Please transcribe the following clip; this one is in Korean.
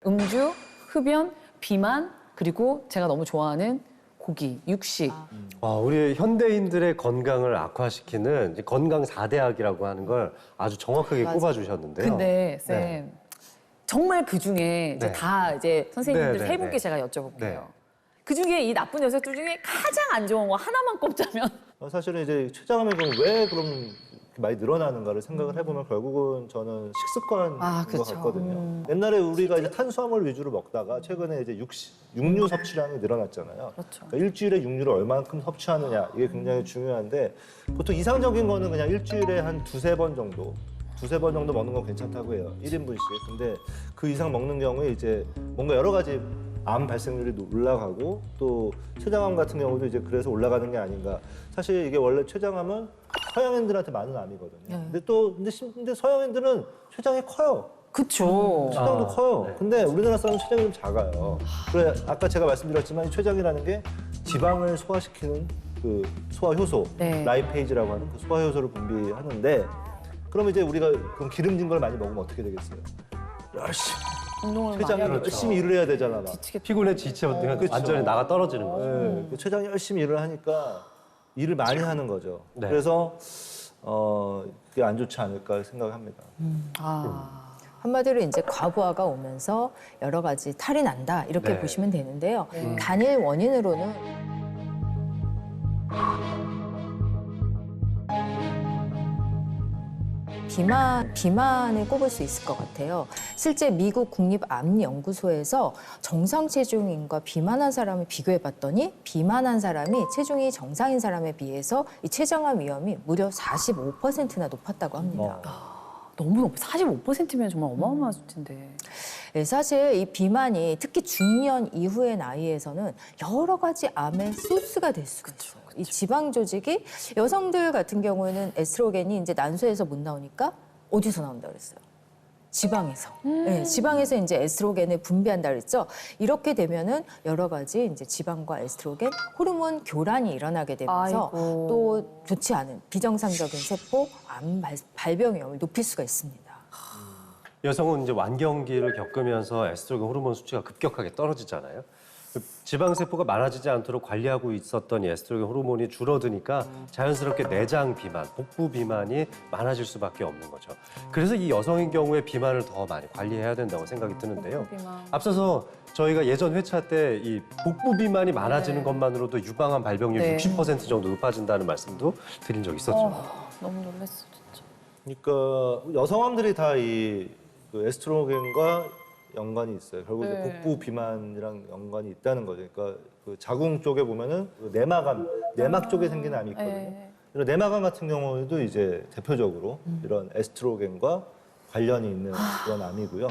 음주, 흡연, 비만, 그리고 제가 너무 좋아하는 고기, 육식. 우리 현대인들의 건강을 악화시키는 이제 건강 4대악이라고 하는 걸 아주 정확하게 꼽아주셨는데요. 근데 쌤, 네. 정말 그 중에 이제 네. 다 이제 선생님들 네, 세 네, 분께 네. 제가 여쭤볼게요. 네. 그 중에 이 나쁜 녀석들 중에 가장 안 좋은 거 하나만 꼽자면 사실은 이제 췌장암의 경우 왜 그럼 이렇게 많이 늘어나는가를 생각을 해보면 결국은 저는 식습관인 것 그렇죠. 같거든요. 옛날에 우리가 이제 탄수화물 위주로 먹다가 최근에 이제 육류 섭취량이 늘어났잖아요. 그렇죠. 그러니까 일주일에 육류를 얼만큼 섭취하느냐 이게 굉장히 중요한데 보통 이상적인 거는 그냥 일주일에 한 두세 번 정도 먹는 건 괜찮다고 해요. 1인분씩. 근데 그 이상 먹는 경우에 이제 뭔가 여러 가지 암 발생률이 올라가고 또 췌장암 같은 경우도 이제 그래서 올라가는 게 아닌가. 사실 이게 원래 췌장암은 서양인들한테 많은 암이거든요. 근데 서양인들은 췌장이 커요. 그쵸. 췌장도 커요. 네. 근데 우리나라 사람은 췌장이 좀 작아요. 그래 아까 제가 말씀드렸지만 이 췌장이라는 게 지방을 소화시키는 그 소화 효소, 네. 라이페이즈라고 하는 그 소화 효소를 분비하는데 그러면 이제 우리가 그럼 기름진 걸 많이 먹으면 어떻게 되겠어요? 열심히 운동을 많이 췌장이 하면 열심히 일을 해야 되잖아. 막. 피곤해 지치면 그쵸. 완전히 나가 떨어지는 거죠. 네. 그 췌장이 열심히 일을 하니까 일을 많이 하는 거죠. 네. 그래서 그게 안 좋지 않을까 생각합니다. 한마디로 이제 과부하가 오면서 여러 가지 탈이 난다 이렇게 네. 보시면 되는데요. 단일 원인으로는 비만을 꼽을 수 있을 것 같아요. 실제 미국 국립암연구소에서 정상 체중인과 비만한 사람을 비교해봤더니 비만한 사람이 체중이 정상인 사람에 비해서 이 췌장암 위험이 무려 45%나 높았다고 합니다. 너무 높아. 45%면 정말 어마어마한 수치인데. 네, 사실 이 비만이 특히 중년 이후의 나이에서는 여러 가지 암의 소스가 될 수가 있어요. 이 지방 조직이 여성들 같은 경우에는 에스트로겐이 이제 난소에서 못 나오니까 어디서 나온다 그랬어요? 지방에서. 네, 지방에서 이제 에스트로겐을 분비한다 그랬죠. 이렇게 되면은 여러 가지 이제 지방과 에스트로겐 호르몬 교란이 일어나게 되면서 아이고. 또 좋지 않은 비정상적인 세포 암 발병 위험을 높일 수가 있습니다. 여성은 이제 완경기를 겪으면서 에스트로겐 호르몬 수치가 급격하게 떨어지잖아요. 지방 세포가 많아지지 않도록 관리하고 있었던 이 에스트로겐 호르몬이 줄어드니까 자연스럽게 내장 비만, 복부 비만이 많아질 수밖에 없는 거죠. 그래서 이 여성인 경우에 비만을 더 많이 관리해야 된다고 생각이 드는데요. 비만. 앞서서 저희가 예전 회차 때 이 복부 비만이 많아지는 것만으로도 유방암 발병률 네. 60% 정도 높아진다는 말씀도 드린 적이 있었죠. 너무 놀랐어, 진짜. 그러니까 여성암들이 다 이 에스트로겐과 연관이 있어요. 결국 이제 네. 복부 비만이랑 연관이 있다는 거죠. 그러니까 그 자궁 쪽에 보면은 그 내막 쪽에 생기는 암이 있거든요. 네. 이런 내막암 같은 경우에도 이제 대표적으로 이런 에스트로겐과 관련이 있는 그런 암이고요.